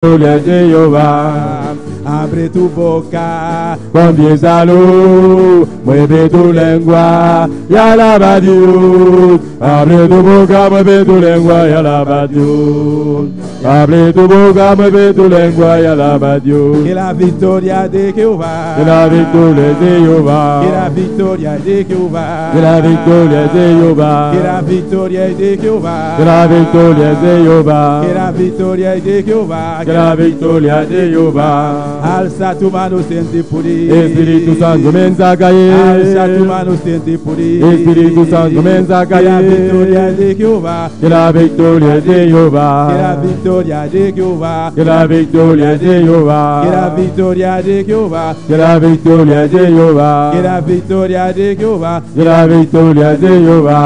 Gloria a Jehová. Abre tu boca, Confiésalo, mueve tu lengua y alaba a Dios. Abre tu boca, mueve tu lengua y alaba a Dios. Abre tu boca, mueve tu lengua y alaba a Dios. que la victoria de Jehová, Que la victoria es de Jehová. que la victoria de Jehová, Que la victoria es de Jehová. que la victoria es de Jehová, Que la victoria es de Jehová. que la victoria es de Jehová, Que la victoria es de Jehová. alza tu mano siente puri, Espíritu Santo comienza a caer. alza tu mano siente puri, Espíritu Santo comienza a que la caer. victoria es de Jehová, Que la victoria es de Jehová. que la victoria es de Jehová, Que la victoria es de Jehová. que la victoria es de Jehová, Que la victoria es de Jehová. que la victoria es de Jehová. Que la victoria es de Jehová.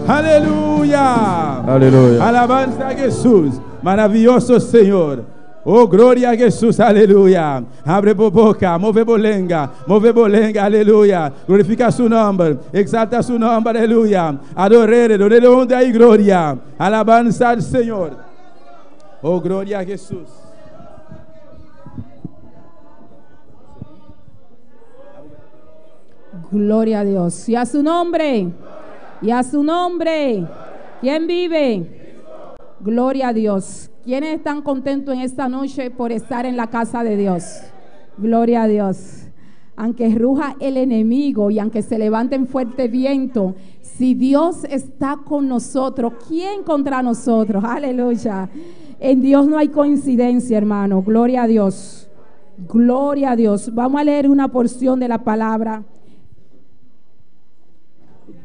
Aleluya. Aleluya. Alabanza a Jesús. Maravilloso Señor. Oh, gloria a Jesús, aleluya. Abre tu boca, move bolenga, aleluya. Glorifica su nombre, exalta su nombre, aleluya. Adorere, adorere donde hay gloria. Alabanza al Señor. Oh, gloria a Jesús. Gloria a Dios. Y a su nombre. Y a su nombre. ¿Quién vive? Gloria a Dios. ¿Quiénes están contentos en esta noche por estar en la casa de Dios? Gloria a Dios. Aunque ruja el enemigo y aunque se levante en fuerte viento, si Dios está con nosotros, ¿quién contra nosotros? Aleluya. En Dios no hay coincidencia, hermano. Gloria a Dios. Gloria a Dios. Vamos a leer una porción de la palabra.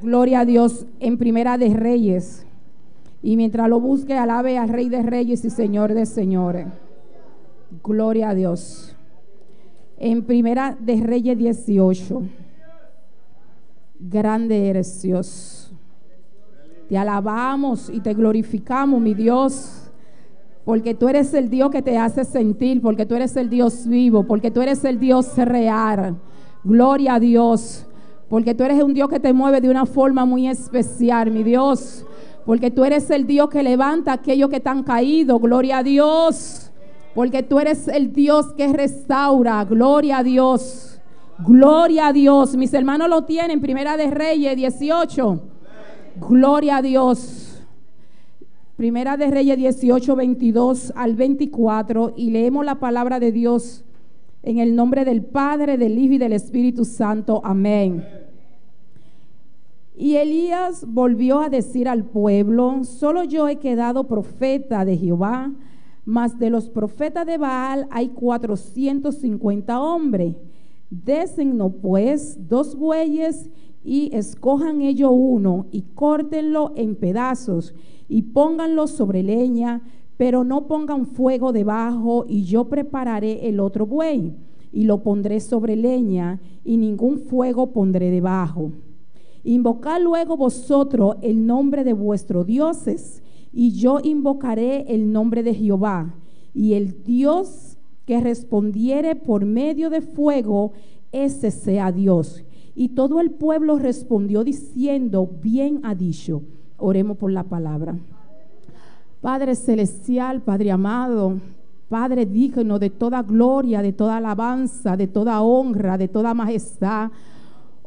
Gloria a Dios en Primera de Reyes. Y mientras lo busque, alabe al Rey de Reyes y Señor de Señores. Gloria a Dios. En Primera de Reyes 18. Grande eres Dios. Te alabamos y te glorificamos, mi Dios. Porque tú eres el Dios que te hace sentir. Porque tú eres el Dios vivo. Porque tú eres el Dios real. Gloria a Dios. Porque tú eres un Dios que te mueve de una forma muy especial, mi Dios. Porque tú eres el Dios que levanta a aquellos que están caídos. Gloria a Dios. Porque tú eres el Dios que restaura. Gloria a Dios. Gloria a Dios. Mis hermanos lo tienen. Primera de Reyes 18. Gloria a Dios. Primera de Reyes 18, 22 al 24. Y leemos la palabra de Dios en el nombre del Padre, del Hijo y del Espíritu Santo. Amén. Y Elías volvió a decir al pueblo: solo yo he quedado profeta de Jehová, mas de los profetas de Baal hay 450 hombres. Désennos pues 2 bueyes y escojan ellos uno y córtenlo en pedazos y pónganlo sobre leña, pero no pongan fuego debajo, y yo prepararé el otro buey y lo pondré sobre leña y ningún fuego pondré debajo. Invocad luego vosotros el nombre de vuestros dioses, y yo invocaré el nombre de Jehová, y el Dios que respondiere por medio de fuego, ese sea Dios. Y todo el pueblo respondió diciendo: bien ha dicho. Oremos por la palabra. Padre celestial, Padre amado, Padre digno de toda gloria, de toda alabanza, de toda honra, de toda majestad.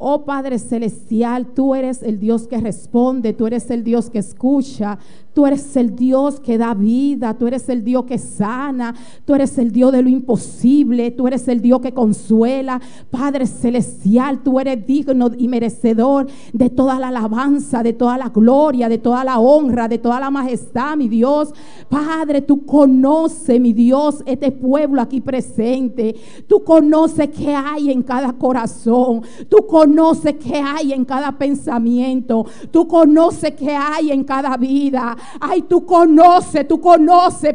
Oh Padre celestial, tú eres el Dios que responde, tú eres el Dios que escucha, tú eres el Dios que da vida, tú eres el Dios que sana, tú eres el Dios de lo imposible, tú eres el Dios que consuela. Padre celestial, tú eres digno y merecedor de toda la alabanza, de toda la gloria, de toda la honra, de toda la majestad, mi Dios. Padre, tú conoces, mi Dios, este pueblo aquí presente. Tú conoces qué hay en cada corazón, tú conoces qué hay en cada pensamiento, tú conoces qué hay en cada vida. Ay, tú conoces,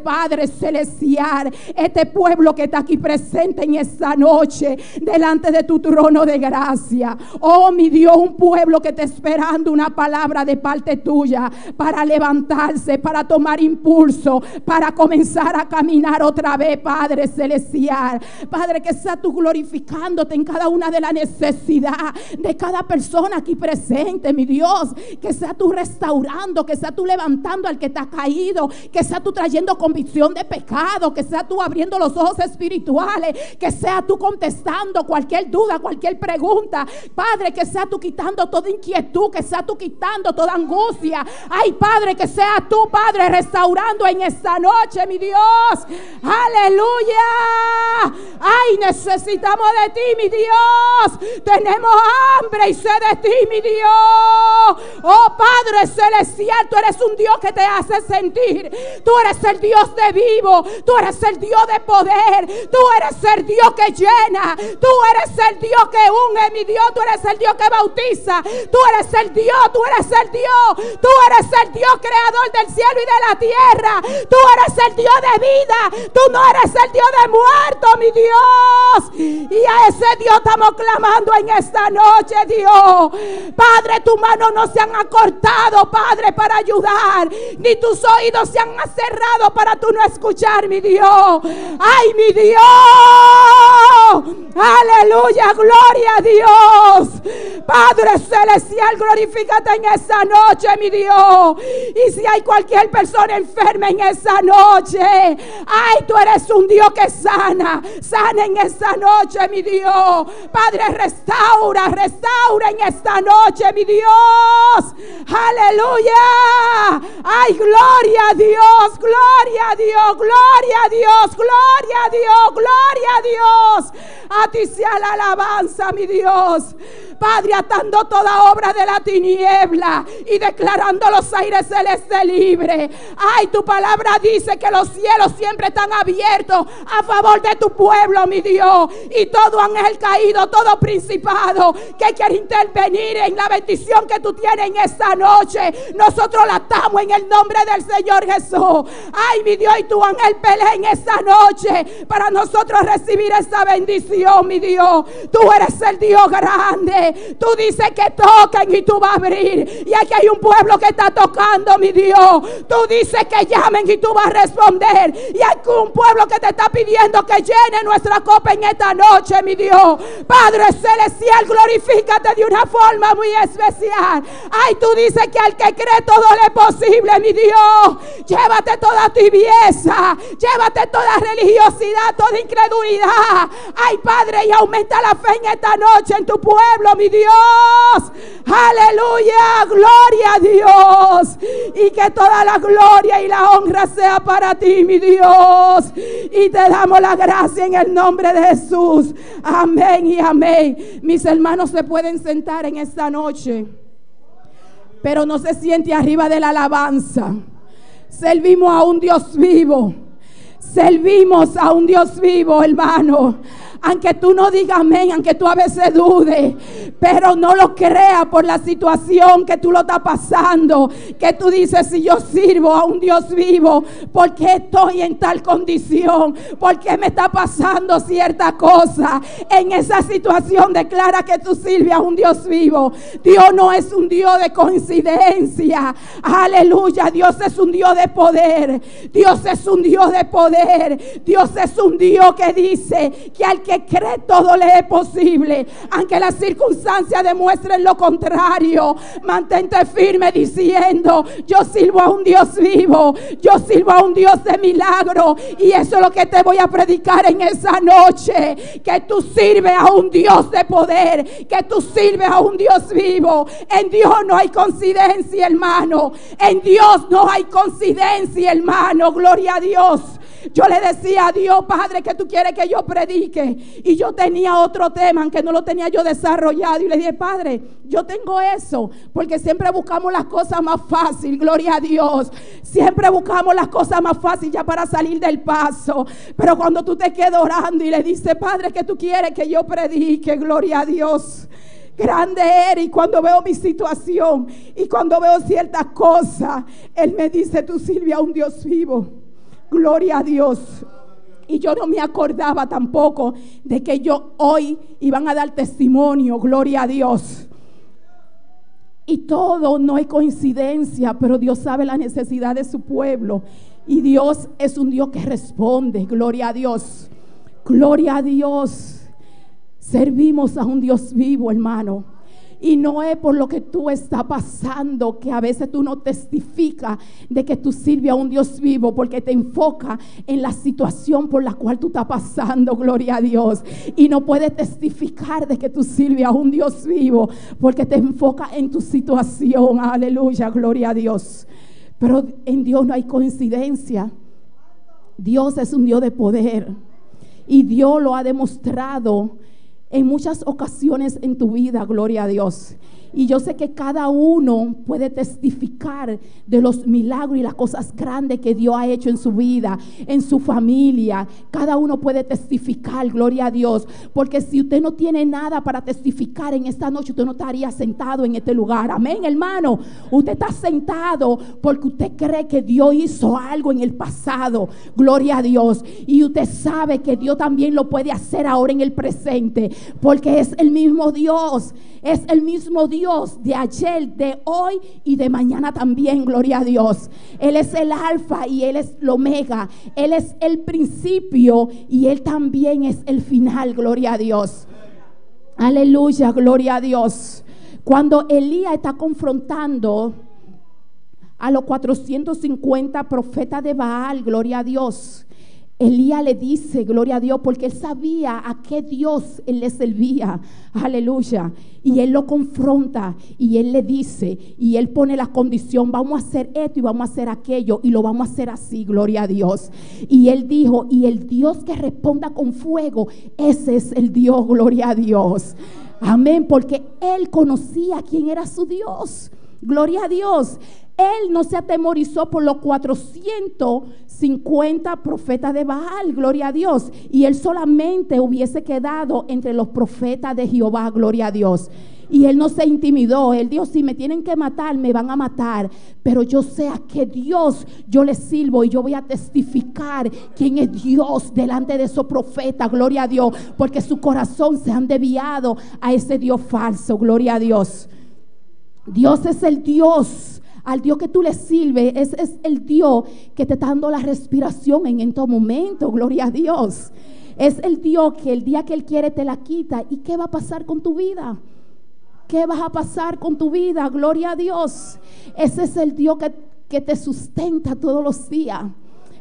Padre celestial, este pueblo que está aquí presente en esta noche delante de tu trono de gracia. Oh, mi Dios, un pueblo que está esperando una palabra de parte tuya para levantarse, para tomar impulso, para comenzar a caminar otra vez, Padre celestial. Padre, que sea tú glorificándote en cada una de las necesidades de cada persona aquí presente, mi Dios. Que sea tú restaurando, que sea tú levantando levantando al que está caído, que sea tú trayendo convicción de pecado, que sea tú abriendo los ojos espirituales, que sea tú contestando cualquier duda, cualquier pregunta. Padre, que sea tú quitando toda inquietud, que sea tú quitando toda angustia. Ay, Padre, que sea tú, Padre, restaurando en esta noche, mi Dios. Aleluya. Ay, necesitamos de ti, mi Dios. Tenemos hambre y sed de ti, mi Dios. Oh Padre celestial, tú eres un Dios que te hace sentir. Tú eres el Dios de vivo. Tú eres el Dios de poder. Tú eres el Dios que llena. Tú eres el Dios que unge, mi Dios. Tú eres el Dios que bautiza. Tú eres el Dios. Tú eres el Dios. Tú eres el Dios creador del cielo y de la tierra. Tú eres el Dios de vida. Tú no eres el Dios de muerto, mi Dios. Y a ese Dios estamos clamando en esta noche, Dios. Padre, tus manos no se han acortado, Padre, para ayudar, ni tus oídos se han cerrado para tú no escuchar, mi Dios. Ay, mi Dios. Aleluya, gloria a Dios. Padre celestial, glorifícate en esta noche, mi Dios. Y si hay cualquier persona enferma en esta noche, ay, tú eres un Dios que sana. Sana en esta noche, mi Dios. Padre, restaura en esta noche, mi Dios. Aleluya. Ay, gloria a Dios, gloria a Dios, gloria a Dios, gloria a Dios, gloria a Dios. A ti sea la alabanza, mi Dios. Padre, atando toda obra de la tiniebla y declarando los aires celestes libres. Ay, tu palabra dice que los cielos siempre están abiertos a favor de tu pueblo, mi Dios. Y todo ángel caído, todo principado que quiere intervenir en la bendición que tú tienes en esta noche, nosotros la atamos en el nombre del Señor Jesús. Ay, mi Dios, y tu ángel pelea en esta noche para nosotros recibir esta bendición, mi Dios. Tú eres el Dios grande. Tú dices que toquen y tú vas a abrir. Y aquí hay un pueblo que está tocando, mi Dios. Tú dices que llamen y tú vas a responder. Y hay un pueblo que te está pidiendo que llene nuestra copa en esta noche, mi Dios. Padre celestial, glorifícate de una forma muy especial. Ay, tú dices que al que cree todo le es posible, mi Dios. Llévate toda tibieza, llévate toda religiosidad, toda incredulidad. Ay, Padre, y aumenta la fe en esta noche en tu pueblo, mi Dios. Aleluya, gloria a Dios. Y que toda la gloria y la honra sea para ti, mi Dios. Y te damos la gracia en el nombre de Jesús. Amén y amén. Mis hermanos se pueden sentar en esta noche, pero no se siente arriba de la alabanza. Servimos a un Dios vivo. Servimos a un Dios vivo, hermano. Aunque tú no digas amén, aunque tú a veces dudes, pero no lo creas por la situación que tú lo estás pasando, que tú dices, si yo sirvo a un Dios vivo, ¿por qué estoy en tal condición? ¿Por qué me está pasando cierta cosa? En esa situación declara que tú sirves a un Dios vivo. Dios no es un Dios de coincidencia. Aleluya, Dios es un Dios de poder. Dios es un Dios de poder. Dios es un Dios que dice que al que cree todo le es posible, aunque las circunstancias demuestren lo contrario. Mantente firme diciendo, yo sirvo a un Dios vivo, yo sirvo a un Dios de milagro. Y eso es lo que te voy a predicar en esa noche, que tú sirves a un Dios de poder, que tú sirves a un Dios vivo. En Dios no hay coincidencia, hermano. En Dios no hay coincidencia, hermano. Gloria a Dios. Yo le decía a Dios, Padre, que tú quieres que yo predique. Y yo tenía otro tema, aunque no lo tenía yo desarrollado. Y le dije, Padre, yo tengo eso. Porque siempre buscamos las cosas más fáciles, gloria a Dios. Siempre buscamos las cosas más fáciles ya para salir del paso. Pero cuando tú te quedas orando y le dices, Padre, que tú quieres que yo predique, gloria a Dios. Grande eres. Y cuando veo mi situación y cuando veo ciertas cosas, Él me dice, tú sirves a un Dios vivo. Gloria a Dios. Y yo no me acordaba tampoco de que yo hoy iban a dar testimonio. Gloria a Dios. Y todo no es coincidencia, pero Dios sabe la necesidad de su pueblo. Y Dios es un Dios que responde. Gloria a Dios. Gloria a Dios. Servimos a un Dios vivo, hermano. Y no es por lo que tú estás pasando que a veces tú no testificas de que tú sirves a un Dios vivo, porque te enfoca en la situación por la cual tú estás pasando, gloria a Dios. Y no puedes testificar de que tú sirves a un Dios vivo porque te enfoca en tu situación. Aleluya, gloria a Dios. Pero en Dios no hay coincidencia. Dios es un Dios de poder y Dios lo ha demostrado en muchas ocasiones en tu vida, gloria a Dios. Y yo sé que cada uno puede testificar de los milagros y las cosas grandes que Dios ha hecho en su vida, en su familia. Cada uno puede testificar, gloria a Dios. Porque si usted no tiene nada para testificar en esta noche, usted no estaría sentado en este lugar. Amén, hermano. Usted está sentado porque usted cree que Dios hizo algo en el pasado, gloria a Dios. Y usted sabe que Dios también lo puede hacer ahora en el presente, porque es el mismo Dios. Es el mismo Dios de ayer, de hoy y de mañana también, gloria a Dios. Él es el alfa y Él es el omega. Él es el principio y Él también es el final, gloria a Dios. Aleluya, gloria a Dios. Cuando Elías está confrontando a los 450 profetas de Baal, gloria a Dios, Elías le dice, gloria a Dios, porque él sabía a qué Dios él le servía, aleluya, y él lo confronta y él le dice, y él pone la condición, vamos a hacer esto y vamos a hacer aquello y lo vamos a hacer así, gloria a Dios. Y él dijo, y el Dios que responda con fuego, ese es el Dios, gloria a Dios, amén, porque él conocía quién era su Dios, gloria a Dios. Él no se atemorizó por los 450 profetas de Baal, gloria a Dios. Y él solamente hubiese quedado entre los profetas de Jehová, gloria a Dios. Y él no se intimidó. Él dijo, si me tienen que matar, me van a matar. Pero yo sé a qué Dios yo le sirvo y yo voy a testificar quién es Dios delante de esos profetas, gloria a Dios. Porque su corazón se han desviado a ese Dios falso, gloria a Dios. Dios es el Dios. Al Dios que tú le sirves, es el Dios que te está dando la respiración en estos momentos, gloria a Dios. Es el Dios que el día que Él quiere te la quita. ¿Y qué va a pasar con tu vida? ¿Qué vas a pasar con tu vida? Gloria a Dios. Ese es el Dios que te sustenta todos los días.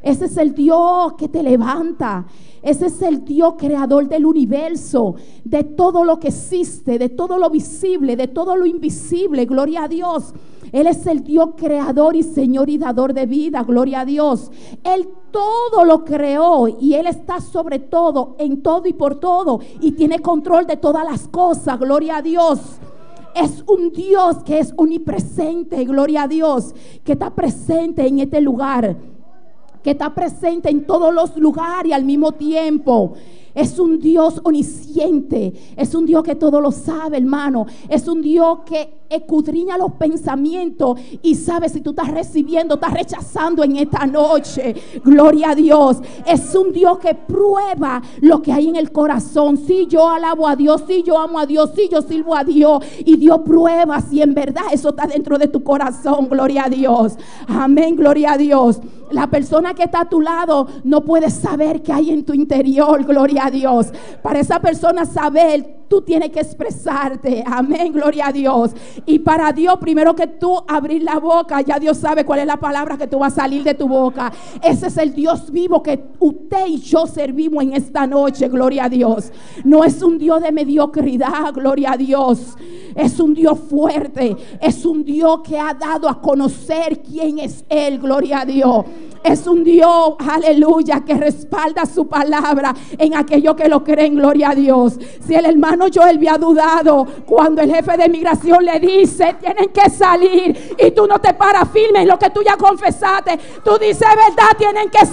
Ese es el Dios que te levanta. Ese es el Dios creador del universo, de todo lo que existe, de todo lo visible, de todo lo invisible, gloria a Dios. Él es el Dios creador y Señor y dador de vida, gloria a Dios. Él todo lo creó y Él está sobre todo, en todo y por todo, y tiene control de todas las cosas, gloria a Dios. Es un Dios que es omnipresente, gloria a Dios, que está presente en este lugar, que está presente en todos los lugares al mismo tiempo. Es un Dios omnisciente, es un Dios que todo lo sabe, hermano. Es un Dios que escudriña los pensamientos y sabe si tú estás recibiendo, estás rechazando en esta noche. Gloria a Dios. Es un Dios que prueba lo que hay en el corazón. Si yo alabo a Dios, si yo amo a Dios, si yo sirvo a Dios, y Dios prueba si en verdad eso está dentro de tu corazón. Gloria a Dios. Amén, gloria a Dios. La persona que está a tu lado no puede saber qué hay en tu interior, gloria a Dios. Para esa persona saber, tú tienes que expresarte, amén, gloria a Dios. Y para Dios, primero que tú abrir la boca, ya Dios sabe cuál es la palabra que tú vas a salir de tu boca. Ese es el Dios vivo que usted y yo servimos en esta noche, gloria a Dios. No es un Dios de mediocridad, gloria a Dios. Es un Dios fuerte, es un Dios que ha dado a conocer quién es Él, gloria a Dios. Es un Dios, aleluya, que respalda su palabra en aquellos que lo creen, gloria a Dios. Si el hermano Joel había dudado cuando el jefe de migración le dice, tienen que salir, y tú no te paras firme en lo que tú ya confesaste. Tú dices, verdad, tienen que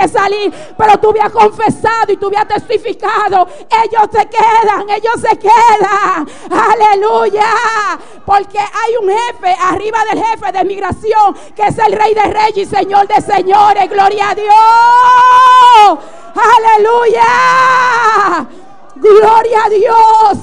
salir, pero tú habías confesado y tú habías testificado. Ellos se quedan, aleluya, porque hay un jefe arriba del jefe de migración que es el Rey de Reyes y Señor de Señores, gloria a Dios, aleluya, gloria a Dios,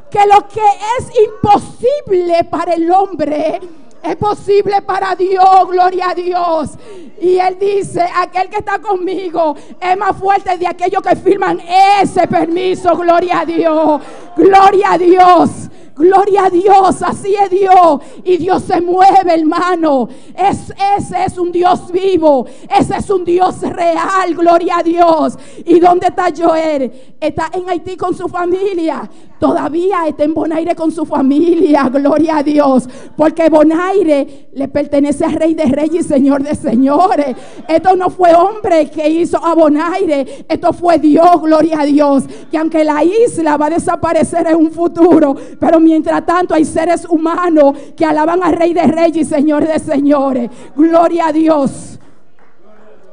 que lo que es imposible para el hombre es posible para Dios, gloria a Dios. Y Él dice, aquel que está conmigo es más fuerte de aquellos que firman ese permiso, gloria a Dios, gloria a Dios. Gloria a Dios, así es Dios. Y Dios se mueve, hermano. Ese es un Dios vivo. Ese es un Dios real, gloria a Dios. ¿Y dónde está Joel? Está en Haití con su familia. Todavía está en Bonaire con su familia, gloria a Dios. Porque Bonaire le pertenece al Rey de Reyes y Señor de Señores. Esto no fue hombre que hizo a Bonaire. Esto fue Dios, gloria a Dios. Que aunque la isla va a desaparecer en un futuro, pero mientras tanto hay seres humanos que alaban al Rey de Reyes y Señor de Señores. Gloria a Dios.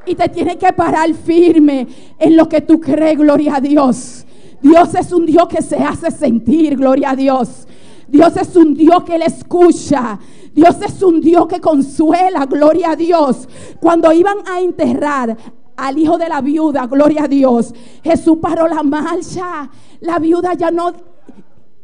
Y te tienes que parar firme en lo que tú crees, gloria a Dios. Dios es un Dios que se hace sentir, gloria a Dios. Dios es un Dios que le escucha. Dios es un Dios que consuela, gloria a Dios. Cuando iban a enterrar al hijo de la viuda, gloria a Dios, Jesús paró la marcha. La viuda ya no...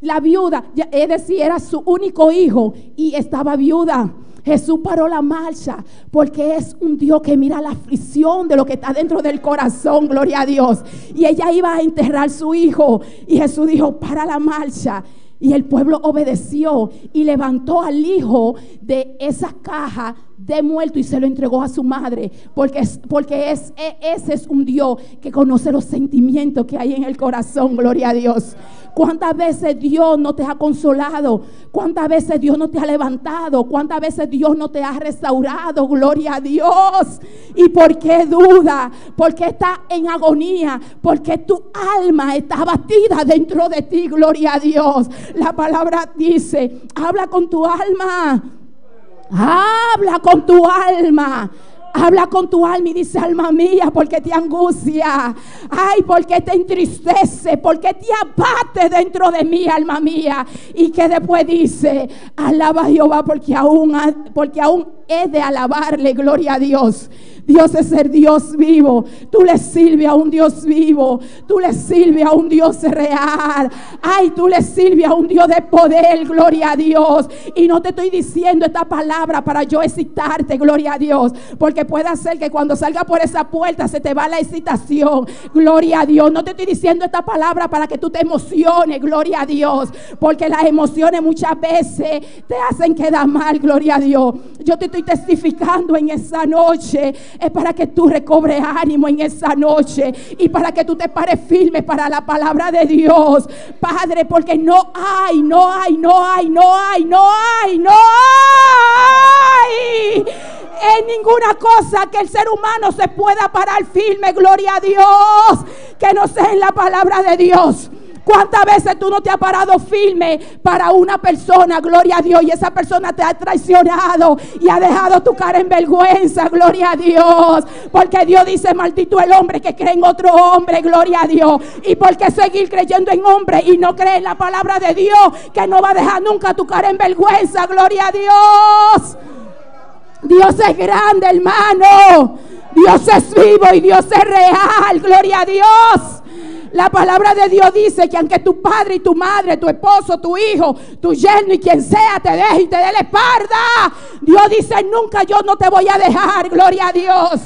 La viuda, es decir, era su único hijo y estaba viuda. Jesús paró la marcha porque es un Dios que mira la aflicción de lo que está dentro del corazón, gloria a Dios. Y ella iba a enterrar a su hijo y Jesús dijo, para la marcha. Y el pueblo obedeció y levantó al hijo de esa caja de muerto y se lo entregó a su madre, porque ese es un Dios que conoce los sentimientos que hay en el corazón, gloria a Dios. ¿Cuántas veces Dios no te ha consolado? ¿Cuántas veces Dios no te ha levantado? ¿Cuántas veces Dios no te ha restaurado? Gloria a Dios. ¿Y por qué duda? ¿Por qué está en agonía? Porque tu alma está abatida dentro de ti, gloria a Dios. La palabra dice, habla con tu alma. Habla con tu alma. Habla con tu alma y dice, alma mía, ¿por qué te angustia? Ay, ¿por qué te entristece? ¿Por qué te abate dentro de mí, alma mía? Y que después dice, alaba a Jehová porque aún he de alabarle, gloria a Dios. Dios es el Dios vivo. Tú le sirves a un Dios vivo. Tú le sirves a un Dios real. Ay, tú le sirves a un Dios de poder, gloria a Dios. Y no te estoy diciendo esta palabra para yo excitarte, gloria a Dios, porque puede ser que cuando salga por esa puerta se te va la excitación, gloria a Dios. No te estoy diciendo esta palabra para que tú te emociones, gloria a Dios, porque las emociones muchas veces te hacen quedar mal, gloria a Dios. Yo te estoy testificando en esa noche. Es para que tú recobres ánimo en esa noche y para que tú te pares firme para la palabra de Dios, Padre, porque no hay en ninguna cosa que el ser humano se pueda parar firme, gloria a Dios, que no sea en la palabra de Dios. ¿Cuántas veces tú no te has parado firme para una persona, gloria a Dios, y esa persona te ha traicionado y ha dejado tu cara en vergüenza, gloria a Dios? Porque Dios dice, maldito el hombre que cree en otro hombre, gloria a Dios. ¿Y por qué seguir creyendo en hombre y no creer en la palabra de Dios, que no va a dejar nunca tu cara en vergüenza, gloria a Dios? Dios es grande, hermano. Dios es vivo y Dios es real, gloria a Dios. La palabra de Dios dice que aunque tu padre y tu madre, tu esposo, tu hijo, tu yerno y quien sea te deje y te dé la espalda, Dios dice, nunca yo no te voy a dejar, gloria a Dios.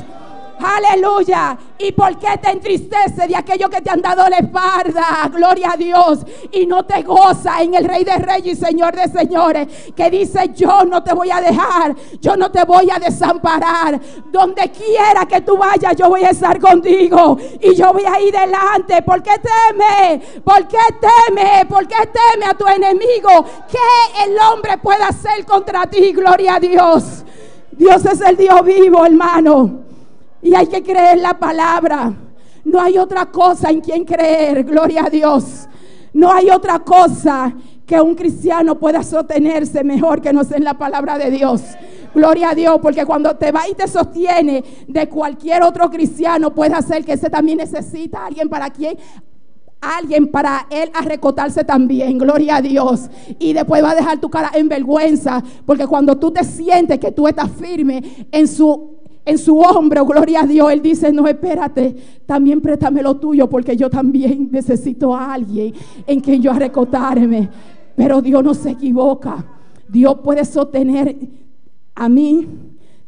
Aleluya. ¿Y por qué te entristece de aquellos que te han dado la espalda? Gloria a Dios. Y no te goza en el Rey de Reyes y Señor de Señores, que dice, yo no te voy a dejar, yo no te voy a desamparar. Donde quiera que tú vayas, yo voy a estar contigo y yo voy a ir delante. ¿Por qué teme? ¿Por qué teme? ¿Por qué teme a tu enemigo? ¿Qué el hombre puede hacer contra ti? Gloria a Dios. Dios es el Dios vivo, hermano. Y hay que creer la palabra. No hay otra cosa en quien creer, gloria a Dios. No hay otra cosa que un cristiano pueda sostenerse mejor que no sea en la palabra de Dios. Gloria a Dios, porque cuando te va y te sostiene de cualquier otro cristiano, puede hacer que ese también necesita a alguien para él arrecotarse también, gloria a Dios. Y después va a dejar tu cara en vergüenza, porque cuando tú te sientes que tú estás firme en su hombro, gloria a Dios, Él dice, no, espérate, también préstame lo tuyo, porque yo también necesito a alguien en quien yo arrecotarme. Pero Dios no se equivoca. Dios puede sostener a mí,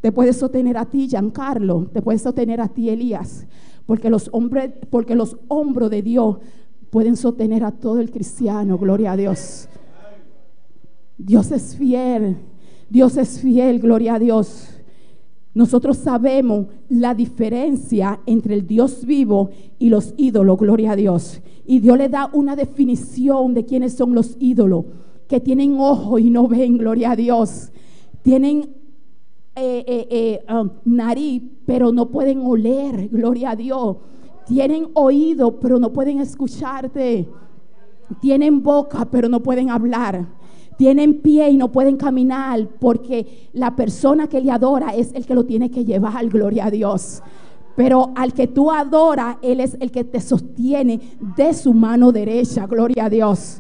te puede sostener a ti, Giancarlo, te puede sostener a ti, Elías, porque los hombros de Dios pueden sostener a todo el cristiano, gloria a Dios. Dios es fiel. Dios es fiel, gloria a Dios. Nosotros sabemos la diferencia entre el Dios vivo y los ídolos, gloria a Dios. Y Dios le da una definición de quiénes son los ídolos, que tienen ojo y no ven, gloria a Dios. Tienen nariz, pero no pueden oler, gloria a Dios. Tienen oído, pero no pueden escucharte. Tienen boca, pero no pueden hablar. Tienen pie y no pueden caminar, porque la persona que le adora es el que lo tiene que llevar, gloria a Dios. Pero al que tú adoras, Él es el que te sostiene de su mano derecha, gloria a Dios.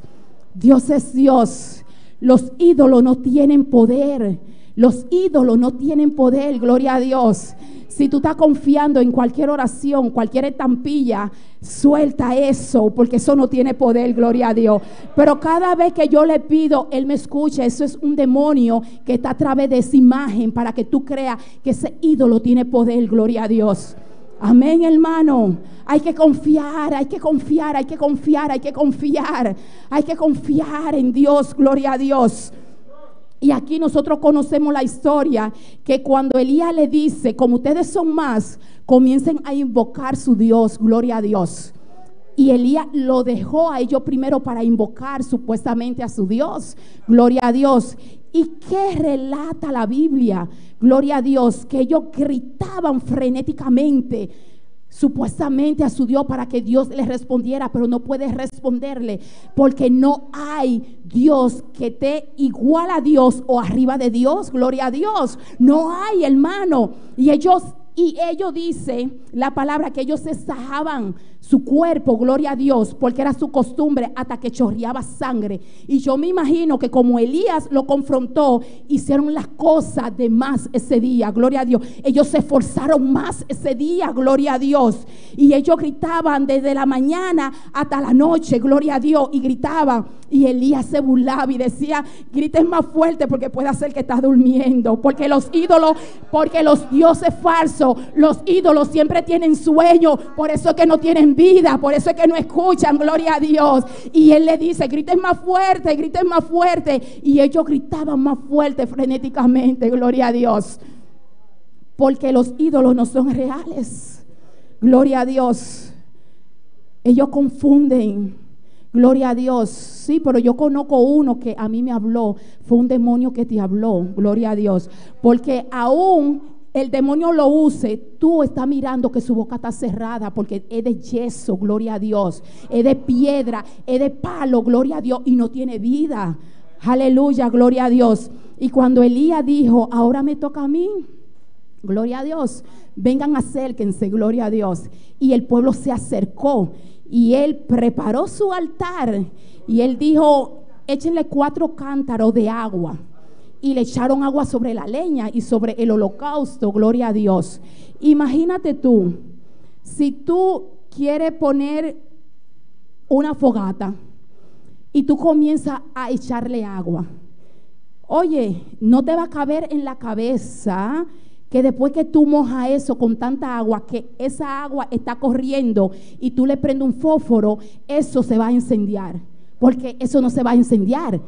Dios es Dios. Los ídolos no tienen poder. Los ídolos no tienen poder, gloria a Dios. Si tú estás confiando en cualquier oración, cualquier estampilla, suelta eso, porque eso no tiene poder, gloria a Dios. Pero cada vez que yo le pido, Él me escucha. Eso es un demonio que está a través de esa imagen para que tú creas que ese ídolo tiene poder, gloria a Dios. Amén, hermano. Hay que confiar, hay que confiar, hay que confiar, hay que confiar. Hay que confiar en Dios, gloria a Dios. Y aquí nosotros conocemos la historia, que cuando Elías le dice, como ustedes son más, comiencen a invocar su Dios, gloria a Dios. Y Elías lo dejó a ellos primero para invocar supuestamente a su Dios, gloria a Dios. ¿Y qué relata la Biblia? Gloria a Dios, que ellos gritaban frenéticamente supuestamente a su Dios para que Dios les respondiera, pero no puede responderle, porque no hay Dios que esté igual a Dios o arriba de Dios, gloria a Dios. No hay, hermano. Y ellos dicen la palabra que ellos se sajaban su cuerpo, gloria a Dios, porque era su costumbre, hasta que chorreaba sangre. Y yo me imagino que como Elías lo confrontó, hicieron las cosas de más ese día, gloria a Dios. Ellos se esforzaron más ese día, gloria a Dios. Y ellos gritaban desde la mañana hasta la noche, gloria a Dios, y gritaban. Y Elías se burlaba y decía, griten más fuerte, porque puede ser que estás durmiendo. Porque los ídolos, porque los dioses falsos, los ídolos siempre tienen sueño, por eso es que no tienen vida, por eso es que no escuchan, gloria a Dios. Y él le dice, griten más fuerte, griten más fuerte. Y ellos gritaban más fuerte, frenéticamente, gloria a Dios. Porque los ídolos no son reales, gloria a Dios. Ellos confunden, gloria a Dios. Sí, pero yo conozco uno que a mí me habló, fue un demonio que te habló, gloria a Dios. Porque aún el demonio lo use, tú estás mirando que su boca está cerrada, porque es de yeso, gloria a Dios, es de piedra, es de palo, gloria a Dios, y no tiene vida. Aleluya, gloria a Dios. Y cuando Elías dijo, ahora me toca a mí, gloria a Dios, vengan, acérquense, gloria a Dios. Y el pueblo se acercó y él preparó su altar y él dijo, échenle 4 cántaros de agua. Y le echaron agua sobre la leña y sobre el holocausto, gloria a Dios. Imagínate tú, si tú quieres poner una fogata y tú comienzas a echarle agua, oye, no te va a caber en la cabeza que después que tú mojas eso con tanta agua, que esa agua está corriendo y tú le prendes un fósforo, eso se va a incendiar, porque eso no se va a incendiar.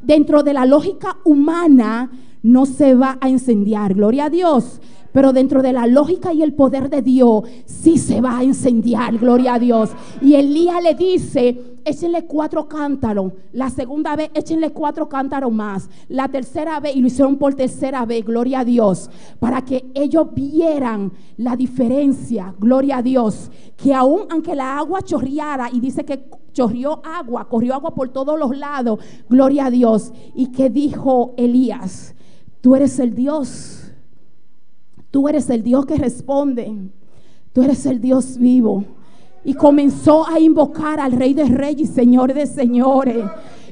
Dentro de la lógica humana no se va a incendiar, gloria a Dios. Pero dentro de la lógica y el poder de Dios sí se va a incendiar, gloria a Dios. Y Elías le dice, échenle 4 cántaros. La segunda vez, échenle 4 cántaros más. La tercera vez, y lo hicieron por tercera vez, gloria a Dios, para que ellos vieran la diferencia, gloria a Dios. Que aún aunque la agua chorreara, y dice que corrió agua por todos los lados, gloria a Dios. Y que dijo Elías, tú eres el Dios. Tú eres el Dios que responde. Tú eres el Dios vivo. Y comenzó a invocar al Rey de Reyes y Señor de Señores.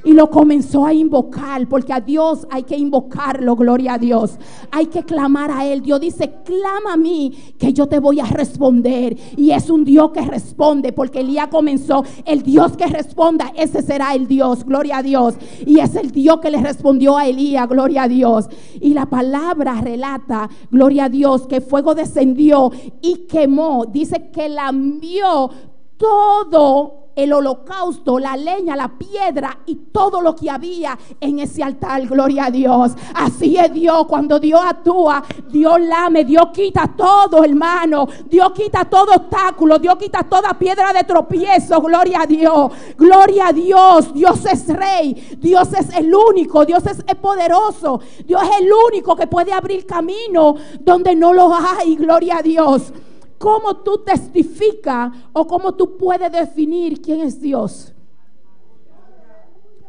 Y lo comenzó a invocar, porque a Dios hay que invocarlo, gloria a Dios. Hay que clamar a Él. Dios dice, clama a mí que yo te voy a responder. Y es un Dios que responde, porque Elías comenzó, el Dios que responda, ese será el Dios, gloria a Dios. Y es el Dios que le respondió a Elías, gloria a Dios. Y la palabra relata, gloria a Dios, que fuego descendió y quemó. Dice que lambió todo el holocausto, la leña, la piedra y todo lo que había en ese altar. Gloria a Dios. Así es Dios. Cuando Dios actúa, Dios lame, Dios quita todo, hermano. Dios quita todo obstáculo, Dios quita toda piedra de tropiezo. Gloria a Dios. Gloria a Dios. Dios es rey. Dios es el único. Dios es el poderoso. Dios es el único que puede abrir camino donde no lo hay. Gloria a Dios. ¿Cómo tú testificas o cómo tú puedes definir quién es Dios?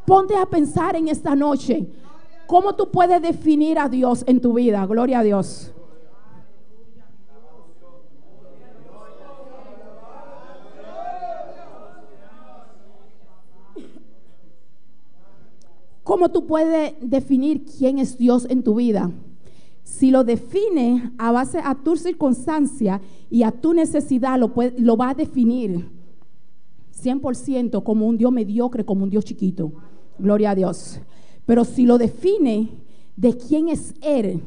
Ponte a pensar en esta noche. ¿Cómo tú puedes definir a Dios en tu vida? Gloria a Dios. ¿Cómo tú puedes definir quién es Dios en tu vida? Si lo defines a base a tu circunstancia y a tu necesidad, lo va a definir 100% como un Dios mediocre, como un Dios chiquito. Gloria a Dios. Pero si lo define de quién es Él,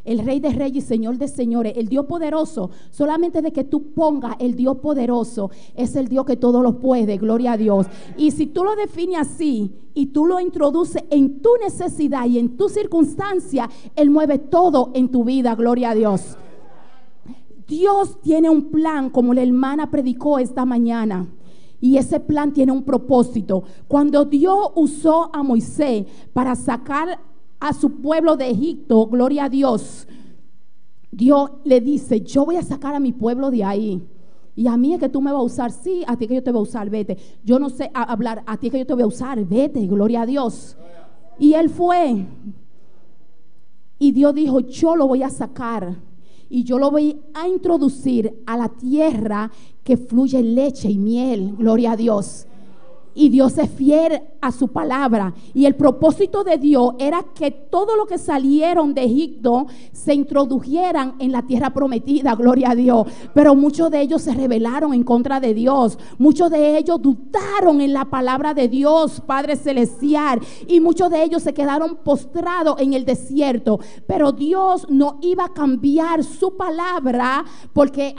el Rey de Reyes y Señor de Señores, el Dios poderoso, solamente de que tú pongas el Dios poderoso, es el Dios que todo lo puede. Gloria a Dios. Y si tú lo defines así y tú lo introduces en tu necesidad y en tu circunstancia, Él mueve todo en tu vida. Gloria a Dios. Dios tiene un plan, como la hermana predicó esta mañana. Y ese plan tiene un propósito. Cuando Dios usó a Moisés para sacar a su pueblo de Egipto, gloria a Dios, Dios le dice: yo voy a sacar a mi pueblo de ahí. Y a mí es que tú me vas a usar. Sí, a ti es que yo te voy a usar, vete. Yo no sé hablar, a ti es que yo te voy a usar, vete, gloria a Dios. Y él fue. Y Dios dijo: yo lo voy a sacar. Y yo lo voy a introducir a la tierra que fluye leche y miel. Gloria a Dios. Y Dios es fiel a su palabra. Y el propósito de Dios era que todo lo que salieron de Egipto se introdujeran en la tierra prometida. Gloria a Dios. Pero muchos de ellos se rebelaron en contra de Dios. Muchos de ellos dudaron en la palabra de Dios, Padre Celestial. Y muchos de ellos se quedaron postrados en el desierto. Pero Dios no iba a cambiar su palabra porque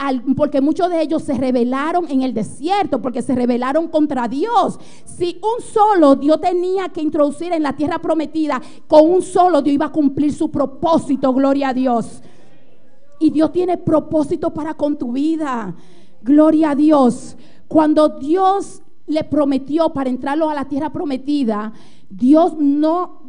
muchos de ellos se rebelaron en el desierto, porque se rebelaron contra Dios. Si un solo Dios tenía que introducir en la tierra prometida, con un solo Dios iba a cumplir su propósito. Gloria a Dios. Y Dios tiene propósito para con tu vida. Gloria a Dios. Cuando Dios le prometió para entrarlo a la tierra prometida, Dios no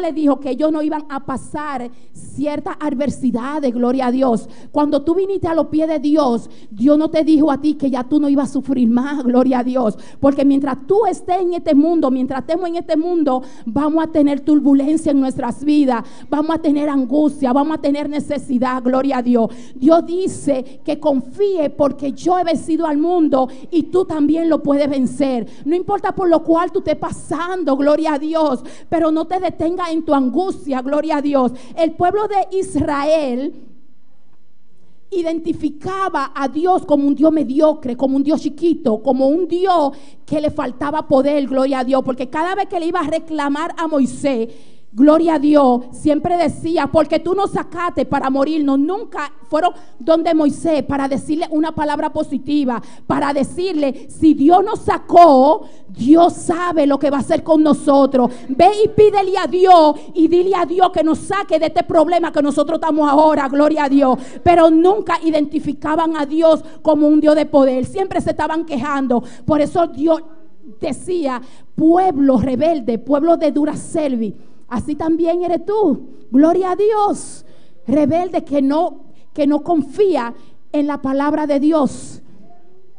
le dijo que ellos no iban a pasar ciertas adversidades. Gloria a Dios. Cuando tú viniste a los pies de Dios, Dios no te dijo a ti que ya tú no ibas a sufrir más. Gloria a Dios. Porque mientras tú estés en este mundo, mientras estemos en este mundo, vamos a tener turbulencia en nuestras vidas, vamos a tener angustia, vamos a tener necesidad. Gloria a Dios. Dios dice que confíe, porque yo he vencido al mundo y tú también lo puedes vencer. No importa por lo cual tú estés pasando, gloria a Dios, pero no te detenga en tu angustia. Gloria a Dios. El pueblo de Israel identificaba a Dios como un Dios mediocre, como un Dios chiquito, como un Dios que le faltaba poder. Gloria a Dios. Porque cada vez que le iba a reclamar a Moisés, gloria a Dios, siempre decía: porque tú nos sacaste para morirnos. Nunca fueron donde Moisés para decirle una palabra positiva, para decirle: si Dios nos sacó, Dios sabe lo que va a hacer con nosotros. Ve y pídele a Dios y dile a Dios que nos saque de este problema que nosotros estamos ahora. Gloria a Dios. Pero nunca identificaban a Dios como un Dios de poder. Siempre se estaban quejando. Por eso Dios decía: pueblo rebelde, pueblo de dura cerviz. Así también eres tú. Gloria a Dios. Rebelde que no confía en la palabra de Dios.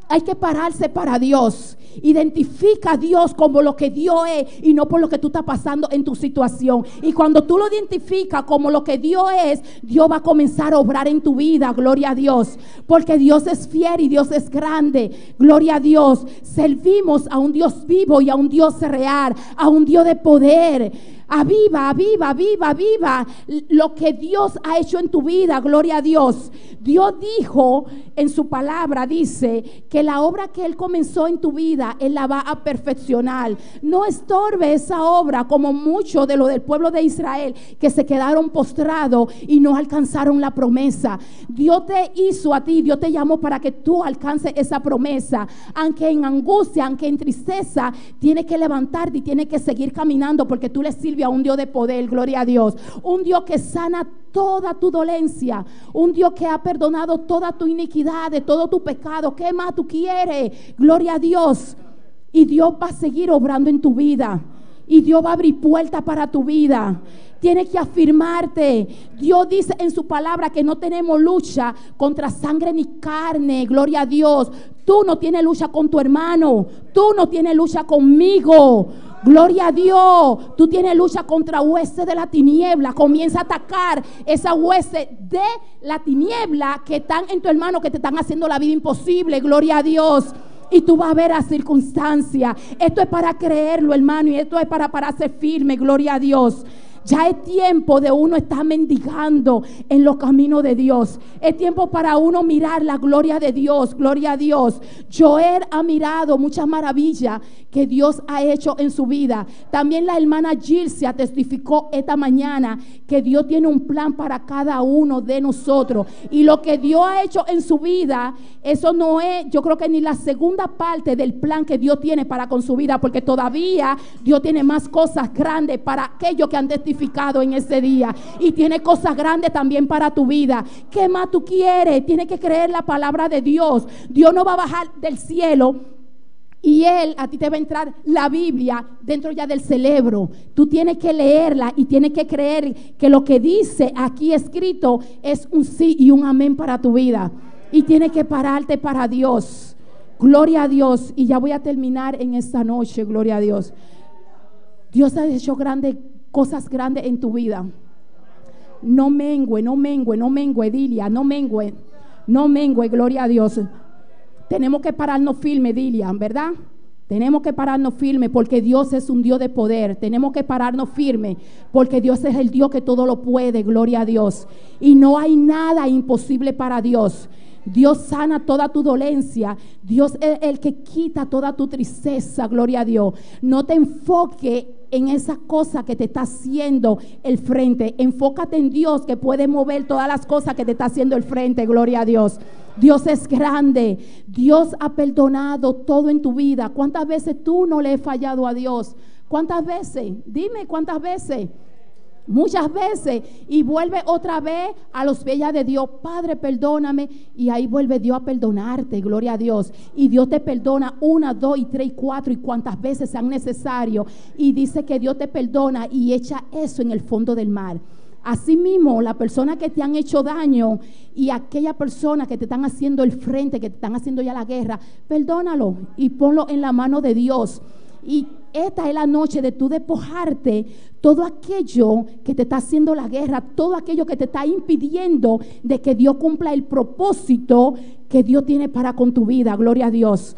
Hay que pararse para Dios. Identifica a Dios como lo que Dios es y no por lo que tú estás pasando en tu situación. Y cuando tú lo identificas como lo que Dios es, Dios va a comenzar a obrar en tu vida. Gloria a Dios. Porque Dios es fiel y Dios es grande. Gloria a Dios. Servimos a un Dios vivo y a un Dios real, a un Dios de poder. Aviva, aviva, aviva, aviva lo que Dios ha hecho en tu vida, gloria a Dios. Dios dijo en su palabra, dice que la obra que Él comenzó en tu vida, Él la va a perfeccionar. No estorbe esa obra como mucho de lo del pueblo de Israel que se quedaron postrados y no alcanzaron la promesa. Dios te hizo a ti, Dios te llamó para que tú alcances esa promesa. Aunque en angustia, aunque en tristeza, tienes que levantarte y tienes que seguir caminando porque tú le sirves a un Dios de poder, gloria a Dios. Un Dios que sana toda tu dolencia, un Dios que ha perdonado toda tu iniquidad, de todo tu pecado. ¿Qué más tú quieres? Gloria a Dios. Y Dios va a seguir obrando en tu vida, y Dios va a abrir puertas para tu vida. Tienes que afirmarte. Dios dice en su palabra que no tenemos lucha contra sangre ni carne, gloria a Dios. Tú no tienes lucha con tu hermano, tú no tienes lucha conmigo, gloria a Dios. Tú tienes lucha contra huestes de la tiniebla. Comienza a atacar esa huestes de la tiniebla que están en tu hermano, que te están haciendo la vida imposible, gloria a Dios. Y tú vas a ver a circunstancia. Esto es para creerlo, hermano, y esto es para pararse firme, gloria a Dios. Ya es tiempo de uno estar mendigando en los caminos de Dios. Es tiempo para uno mirar la gloria de Dios, gloria a Dios. Joel ha mirado muchas maravillas que Dios ha hecho en su vida. También la hermana Gilcia testificó esta mañana que Dios tiene un plan para cada uno de nosotros. Y lo que Dios ha hecho en su vida, eso no es, yo creo que ni la segunda parte del plan que Dios tiene para con su vida, porque todavía Dios tiene más cosas grandes para aquellos que han testificado en ese día, y tiene cosas grandes también para tu vida. ¿Qué más tú quieres? Tienes que creer la palabra de Dios. Dios no va a bajar del cielo y a ti te va a entrar la Biblia dentro ya del cerebro. Tú tienes que leerla y tienes que creer que lo que dice aquí escrito es un sí y un amén para tu vida. Y tienes que pararte para Dios. Gloria a Dios. Y ya voy a terminar en esta noche, gloria a Dios. Dios ha hecho cosas grandes en tu vida. No mengue, Dilia, no mengue, gloria a Dios. Tenemos que pararnos firme, Dilia, ¿verdad? Tenemos que pararnos firme porque Dios es un Dios de poder. Tenemos que pararnos firme porque Dios es el Dios que todo lo puede, gloria a Dios. Y no hay nada imposible para Dios. Dios sana toda tu dolencia. Dios es el que quita toda tu tristeza, gloria a Dios. No te enfoques en esa cosa que te está haciendo el frente. Enfócate en Dios, que puede mover todas las cosas que te está haciendo el frente, gloria a Dios. Dios es grande. Dios ha perdonado todo en tu vida. ¿Cuántas veces tú no le has fallado a Dios? ¿Cuántas veces? Dime, ¿cuántas veces? Muchas veces. Y vuelve otra vez a los pies de Dios. Padre, perdóname. Y ahí vuelve Dios a perdonarte, gloria a Dios. Y Dios te perdona 1, 2 y 3 y 4 y cuantas veces sean necesario. Y dice que Dios te perdona y echa eso en el fondo del mar. Asimismo, la persona que te han hecho daño y aquella persona que te están haciendo el frente, que te están haciendo ya la guerra, perdónalo y ponlo en la mano de Dios. Y esta es la noche de tú despojarte todo aquello que te está haciendo la guerra, todo aquello que te está impidiendo de que Dios cumpla el propósito que Dios tiene para con tu vida, gloria a Dios.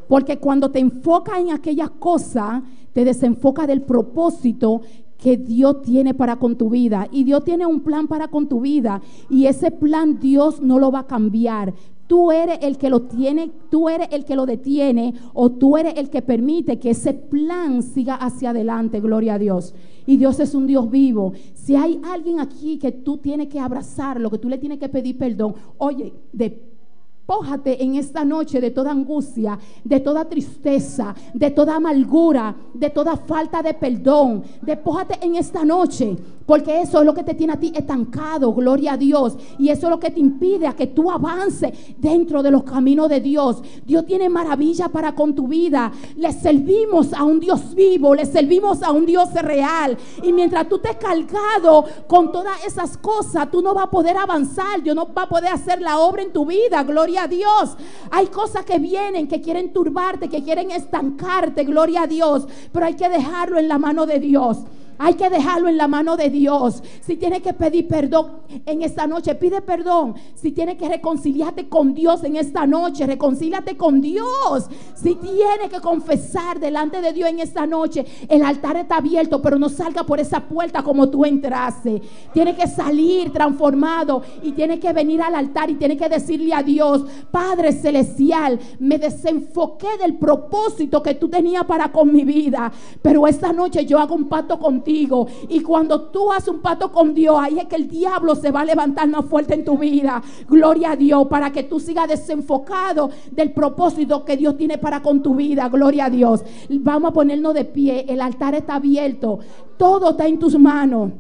Porque cuando te enfocas en aquellas cosas, te desenfoca del propósito que Dios tiene para con tu vida. Y Dios tiene un plan para con tu vida, y ese plan Dios no lo va a cambiar. Tú eres el que lo tiene, tú eres el que lo detiene, o tú eres el que permite que ese plan siga hacia adelante, gloria a Dios. Y Dios es un Dios vivo. Si hay alguien aquí que tú tienes que abrazarlo, que tú le tienes que pedir perdón, oye, despójate en esta noche de toda angustia, de toda tristeza, de toda amargura, de toda falta de perdón. Despójate en esta noche, porque eso es lo que te tiene a ti estancado, gloria a Dios. Y eso es lo que te impide a que tú avances dentro de los caminos de Dios. Dios tiene maravilla para con tu vida. Le servimos a un Dios vivo, le servimos a un Dios real. Y mientras tú estés cargado con todas esas cosas, tú no vas a poder avanzar. Dios no va a poder hacer la obra en tu vida, gloria a Dios. Hay cosas que vienen, que quieren turbarte, que quieren estancarte, gloria a Dios. Pero hay que dejarlo en la mano de Dios. Hay que dejarlo en la mano de Dios. Si tienes que pedir perdón en esta noche, pide perdón. Si tienes que reconciliarte con Dios en esta noche, reconcíliate con Dios. Si tienes que confesar delante de Dios en esta noche, el altar está abierto, pero no salga por esa puerta como tú entraste. Tienes que salir transformado y tienes que venir al altar y tienes que decirle a Dios: Padre celestial, me desenfoqué del propósito que tú tenías para con mi vida, pero esta noche yo hago un pacto contigo. Y cuando tú haces un pacto con Dios, ahí es que el diablo se va a levantar más fuerte en tu vida. Gloria a Dios, para que tú sigas desenfocado del propósito que Dios tiene para con tu vida. Gloria a Dios. Vamos a ponernos de pie. El altar está abierto. Todo está en tus manos.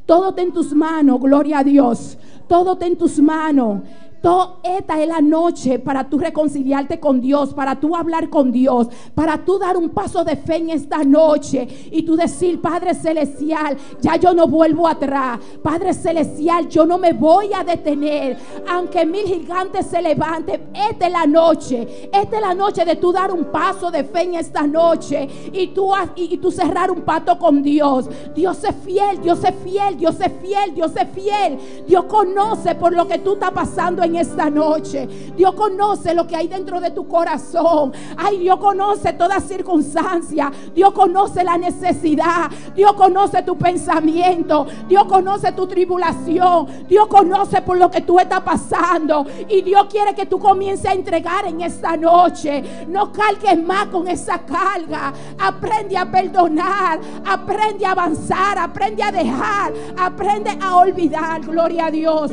Todo está en tus manos. Gloria a Dios. Todo está en tus manos. Esta es la noche para tú reconciliarte con Dios, para tú hablar con Dios, para tú dar un paso de fe en esta noche y tú decir: Padre celestial, ya yo no vuelvo atrás. Padre celestial, yo no me voy a detener, aunque 1000 gigantes se levanten. Esta es la noche de tú dar un paso de fe en esta noche y tú cerrar un pacto con Dios. Dios es fiel, Dios es fiel, Dios es fiel, Dios es fiel. Dios conoce por lo que tú estás pasando en esta noche. Dios conoce lo que hay dentro de tu corazón. Ay, Dios conoce toda circunstancia. Dios conoce la necesidad. Dios conoce tu pensamiento. Dios conoce tu tribulación. Dios conoce por lo que tú estás pasando. Y Dios quiere que tú comiences a entregar en esta noche. No cargues más con esa carga. Aprende a perdonar. Aprende a avanzar. Aprende a dejar. Aprende a olvidar. Gloria a Dios.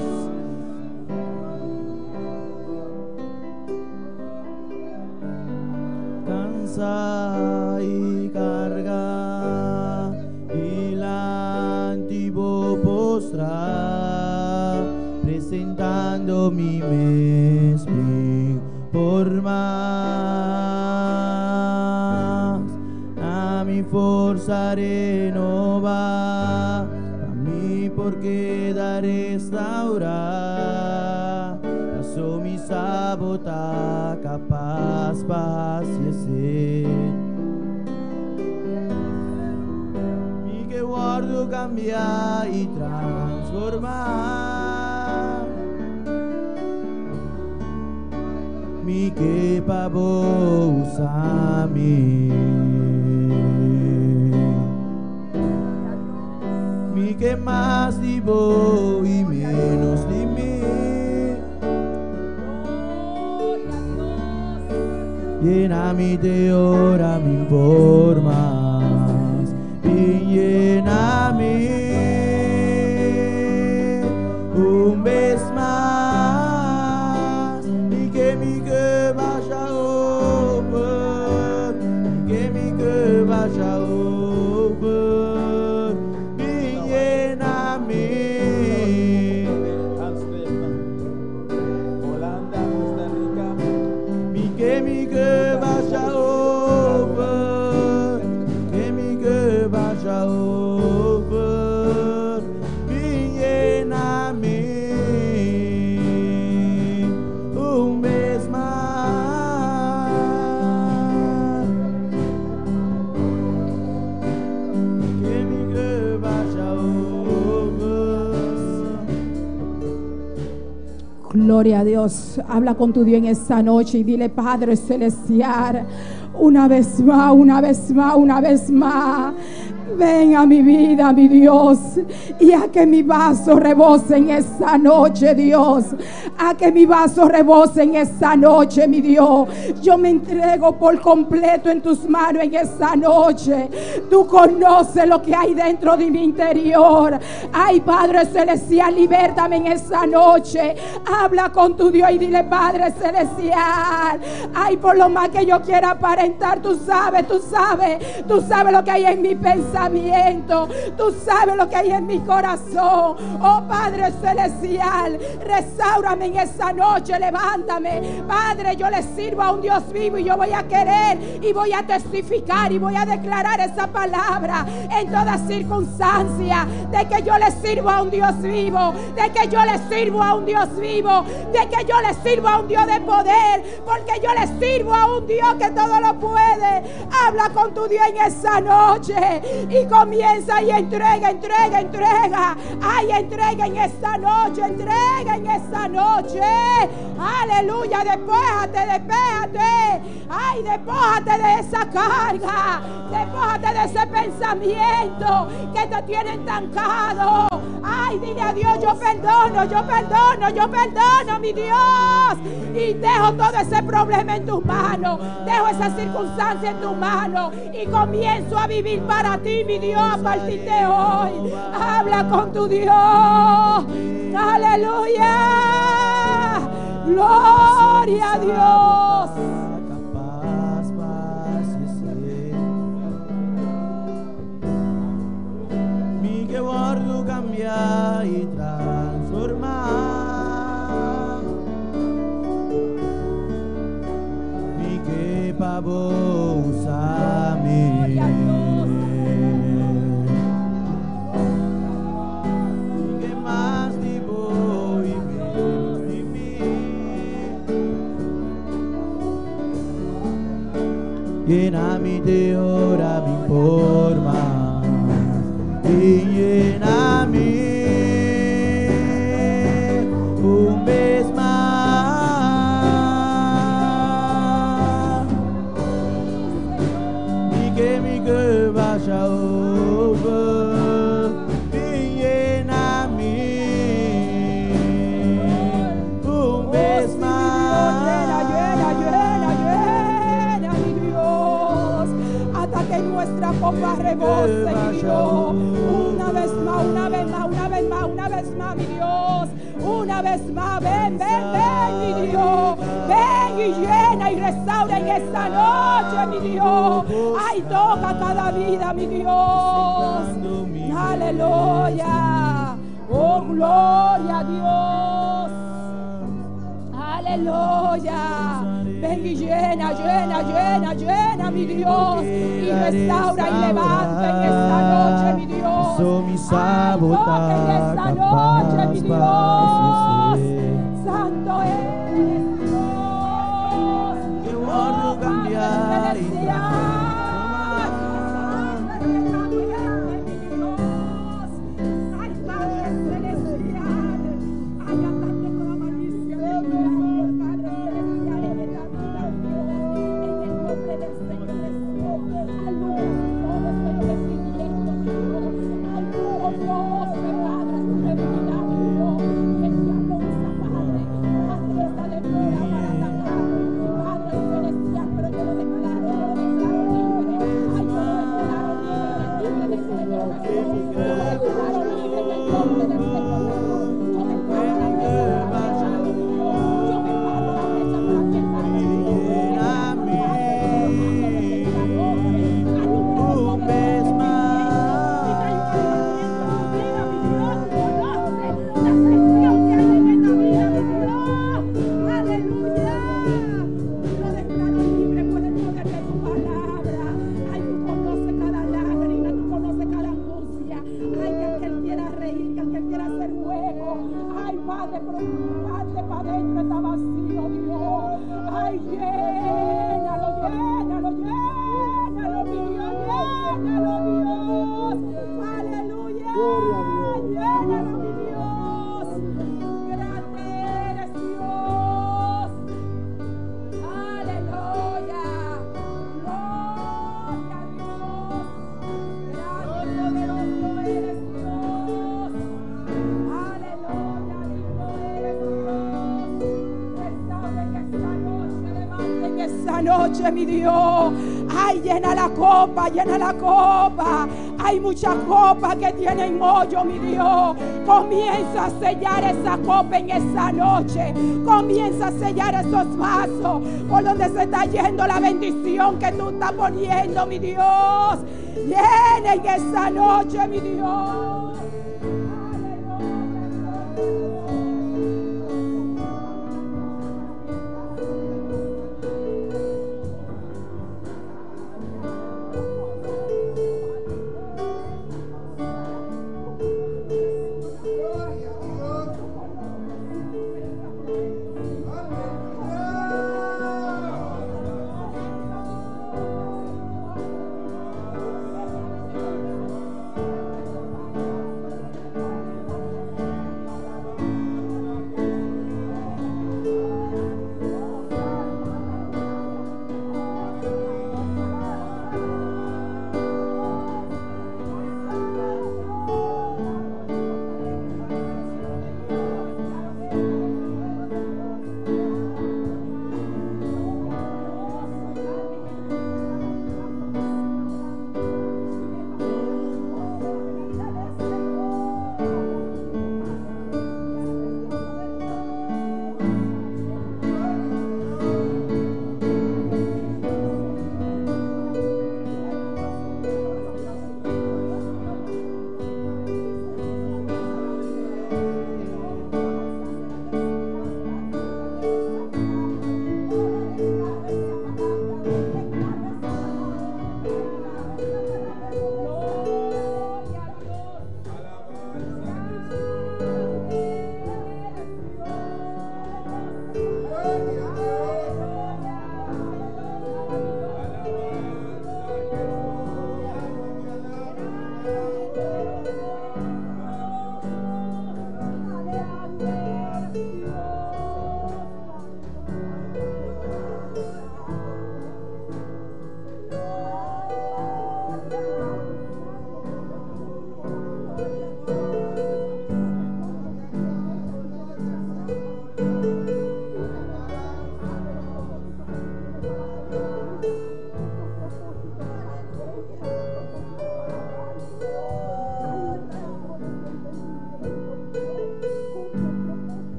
Y carga y la antiguo postrar, presentando mi mesme por más. A mi fuerza renova, a mí por quedar restaurar. So mi sabota capaz paciência. Mi que guardo cambiar y transformar. Mi que pavo usami. Mi que más divo y menos de mí. Lléname de ora mi por más, y lléname un vez más, y que mi que vaya over, y que mi que vaya over, y lléname. Holanda, Costa Rica. Que mi que vaya over, que mi que vaya over, y lléname un vez más. Que mi que vaya over. Gloria a Dios. Habla con tu Dios en esta noche y dile: Padre celestial, una vez más, una vez más, una vez más. Ven a mi vida, mi Dios, y a que mi vaso rebose en esta noche, Dios. A que mi vaso rebose en esta noche, mi Dios. Yo me entrego por completo en tus manos en esta noche. Tú conoces lo que hay dentro de mi interior. Ay, Padre celestial, libértame en esta noche. Habla con tu Dios y dile: Padre celestial, ay, por lo más que yo quiera aparentar, tú sabes lo que hay en mi pensamiento. Tú sabes lo que hay en mi corazón. Oh Padre celestial, restaurame en esta noche, levántame. Padre, yo le sirvo a un Dios vivo y yo voy a querer y voy a testificar y voy a declarar esa palabra en toda circunstancia, de que yo le sirvo a un Dios vivo, de que yo le sirvo a un Dios vivo, de que yo le sirvo a un Dios de poder, porque yo le sirvo a un Dios que todo lo puede. Habla con tu Dios en esa noche. y comienza y entrega. Ay, entrega en esta noche, entrega en esta noche. Aleluya, despójate. Ay, despójate de esa carga, despójate de ese pensamiento que te tiene estancado. Ay, dile a Dios, yo perdono, mi Dios. Y dejo todo ese problema en tus manos, dejo esa circunstancia en tus manos y comienzo a vivir para ti, mi Dios, a partir de hoy. Habla con tu Dios. Aleluya. Gloria a Dios. Mi que guardo cambia y transforma. Mi que pavo usame. Mi que más tipo y mí. Lléname de ora mi forma. Y lléname un vez más y que mi que vaya over y lléname un vez más. Llena, mi Dios, hasta que nuestra copa rebose, mi Dios. Una vez más, mi Dios. Una vez más, ven, mi Dios. Ven y llena y restaura en esta noche, mi Dios. Ay, toca cada vida, mi Dios. Aleluya. Oh, gloria a Dios. Aleluya. Ven y llena, mi Dios. Y restaura y levanta en esta noche, mi Dios. Ay, toca en esta noche, mi Dios. Santo eres Dios. Que guardo cambiar y mi Dios. Ay, llena la copa. Hay muchas copas que tienen hoyo, mi Dios. Comienza a sellar esa copa en esa noche. Comienza a sellar esos vasos por donde se está yendo la bendición que tú estás poniendo, mi Dios. Llena en esa noche, mi Dios.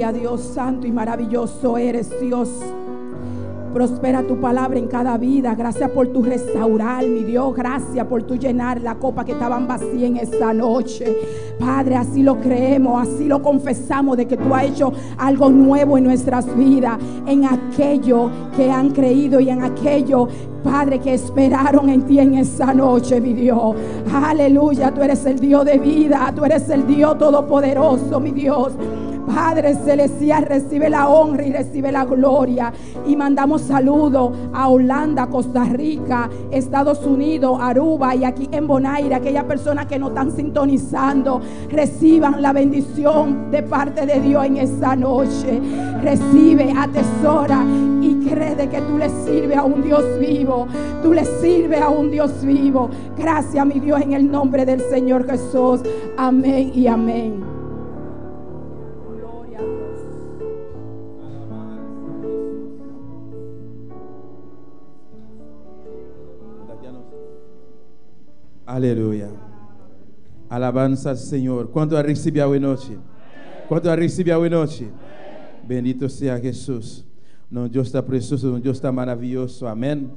Gloria a Dios, santo y maravilloso eres, Dios. Prospera tu palabra en cada vida. Gracias por tu restaurar, mi Dios. Gracias por tu llenar la copa que estaban vacía en esta noche. Padre, así lo creemos, así lo confesamos, de que tú has hecho algo nuevo en nuestras vidas, en aquello que han creído y en aquello, Padre, que esperaron en ti en esta noche, mi Dios. Aleluya, tú eres el Dios de vida, tú eres el Dios todopoderoso, mi Dios. Padre celestial, recibe la honra y recibe la gloria. Y mandamos saludos a Holanda, Costa Rica, Estados Unidos, Aruba y aquí en Bonaire. Aquellas personas que nos están sintonizando, reciban la bendición de parte de Dios en esta noche. Recibe, atesora y cree de que tú le sirves a un Dios vivo. Tú le sirves a un Dios vivo. Gracias, mi Dios, en el nombre del Señor Jesús. Amén y amén. Aleluya. Alabanza al Señor. ¿Cuánto ha recibido hoy noche? ¿Cuánto ha recibido hoy noche? Bendito sea Jesús. No, Dios está precioso, no, Dios está maravilloso. Amén.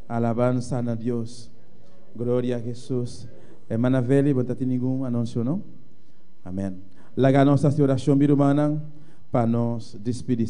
Alabanza a Dios. Gloria a Jesús. Hermana Veli, ¿no tiene ningún anuncio, no? Amén. La ganancia de oración birumana para nos despedir.